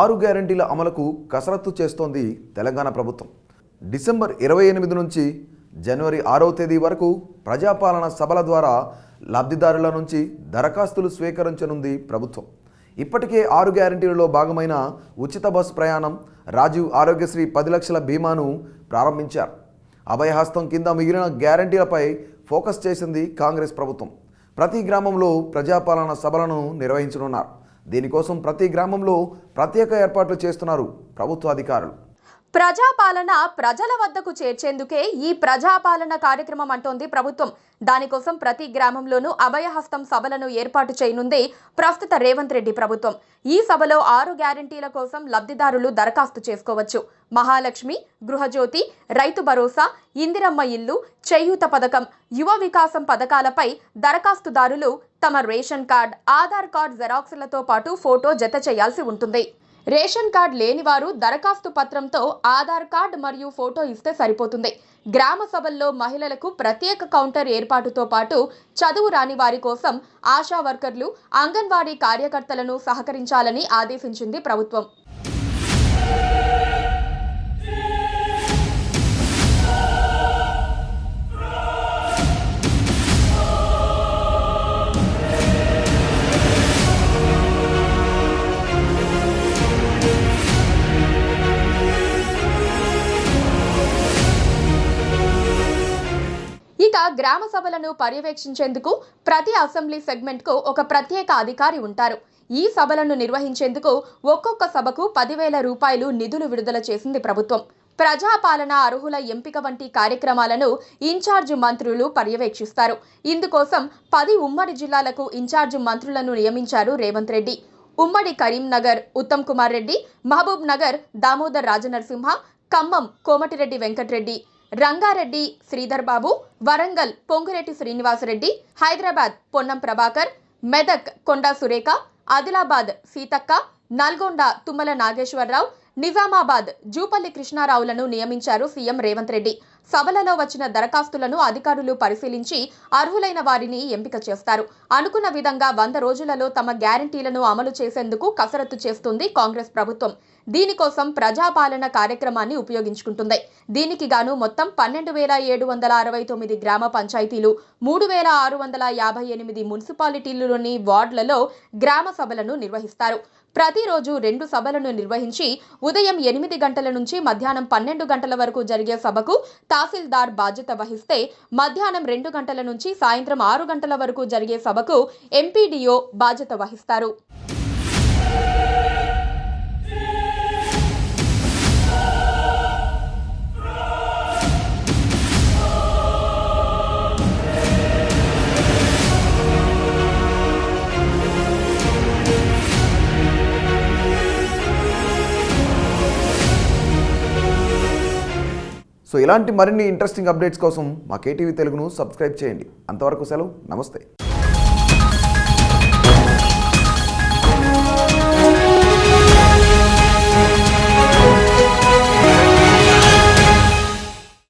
6 గ్యారెంటీల అమలుకు కసరత్తు చేస్తోంది తెలంగాణ ప్రభుత్వం. డిసెంబర్ 28 నుంచి జనవరి 6వ తేదీ వరకు ప్రజాపాలన సభల ద్వారా లబ్ధిదారుల నుంచి దరఖాస్తులు స్వీకరించనుంది ప్రభుత్వం. ఇప్పటికే 6 గ్యారెంటీలలో భాగమైన ఉచిత బస్ ప్రయాణం, రాజీవ్ ఆరోగ్యశ్రీ 10 లక్షల బీమాను ప్రారంభించారు. అభయహస్తం కింద మిగిలిన గ్యారెంటీలపై ఫోకస్ చేసింది కాంగ్రెస్ ప్రభుత్వం. ప్రతి గ్రామంలో ప్రజాపాలన సభలను నిర్వహించనున్నారు. దీనికోసం ప్రతి గ్రామంలో ప్రత్యేక ఏర్పాట్లు చేస్తున్నారు ప్రభుత్వ అధికారులు. ప్రజాపాలన ప్రజల వద్దకు చేర్చేందుకే ఈ ప్రజాపాలన కార్యక్రమం అంటోంది ప్రభుత్వం. దానికోసం ప్రతి గ్రామంలోనూ అభయహస్తం సభలను ఏర్పాటు చేయనుంది ప్రస్తుత రేవంత్ రెడ్డి ప్రభుత్వం. ఈ సభలో 6 గ్యారెంటీల కోసం లబ్ధిదారులు దరఖాస్తు చేసుకోవచ్చు. మహాలక్ష్మి, గృహజ్యోతి, రైతు భరోసా, ఇందిరమ్మ ఇల్లు, చేయూత పథకం, యువ వికాసం పథకాలపై దరఖాస్తుదారులు తమ రేషన్ కార్డ్, ఆధార్ కార్డ్ జెరాక్స్లతో పాటు ఫోటో జత చేయాల్సి ఉంటుంది. రేషన్ కార్డు లేని వారు దరఖాస్తు పత్రంతో ఆధార్ కార్డు మరియు ఫోటో ఇస్తే సరిపోతుంది. గ్రామ సభల్లో మహిళలకు ప్రత్యేక కౌంటర్ ఏర్పాటుతో పాటు చదువు రాని వారి కోసం ఆశా వర్కర్లు, అంగన్వాడీ కార్యకర్తలను సహకరించాలని ఆదేశించింది ప్రభుత్వం. గ్రామ సభలను పర్యవేక్షించేందుకు ప్రతి అసెంబ్లీ సెగ్మెంట్కు ఒక ప్రత్యేక అధికారి ఉంటారు. ఈ సభలను నిర్వహించేందుకు ఒక్కొక్క సభకు 10,000 రూపాయలు నిధులు విడుదల చేసింది ప్రభుత్వం. ప్రజాపాలన అర్హుల ఎంపిక వంటి కార్యక్రమాలను ఇన్ఛార్జ్ మంత్రులు పర్యవేక్షిస్తారు. ఇందుకోసం 10 ఉమ్మడి జిల్లాలకు ఇన్ఛార్జ్ మంత్రులను నియమించారు రేవంత్ రెడ్డి. ఉమ్మడి కరీంనగర్ ఉత్తమ్ కుమార్ రెడ్డి, మహబూబ్ నగర్ దామోదర్ రాజనరసింహ, ఖమ్మం కోమటిరెడ్డి వెంకటరెడ్డి, రంగారెడ్డి శ్రీధర్ బాబు, వరంగల్ పొంగురెడ్డి శ్రీనివాసరెడ్డి, హైదరాబాద్ పొన్నం ప్రభాకర్, మెదక్ కొండా సురేఖ, ఆదిలాబాద్ సీతక్క, నల్గొండ తుమ్మల నాగేశ్వరరావు, నిజామాబాద్ జూపల్లి కృష్ణారావులను నియమించారు సీఎం రేవంత్ రెడ్డి. సభలలో వచ్చిన దరఖాస్తులను అధికారులు పరిశీలించి అర్హులైన వారిని ఎంపిక చేస్తారు. అనుకున్న విధంగా 100 రోజులలో తమ గ్యారెంటీలను అమలు చేసేందుకు కసరత్తు చేస్తుంది కాంగ్రెస్ ప్రభుత్వం. దీనికోసం ప్రజాపాలన కార్యక్రమాన్ని ఉపయోగించుకుంటుంది. దీనికి గాను మొత్తం 12,769 గ్రామ పంచాయతీలు, 3,658 మున్సిపాలిటీల్లోని వార్డులలో గ్రామ సభలను నిర్వహిస్తారు. ప్రతిరోజు 2 సభలను నిర్వహించి ఉదయం 8 గంటల నుంచి మధ్యాహ్నం 12 గంటల వరకు జరిగే సభకు తహసీల్దార్ బాధ్యత వహిస్తే, మధ్యాహ్నం 2 గంటల నుంచి సాయంత్రం 6 గంటల వరకు జరిగే సభకు ఎంపీడీఓ బాధ్యత వహిస్తారు. సో ఇలాంటి మరిన్ని ఇంట్రెస్టింగ్ అప్డేట్స్ కోసం మా కేటీవీ తెలుగును సబ్స్క్రైబ్ చేయండి. అంతవరకు సెలవు, నమస్తే.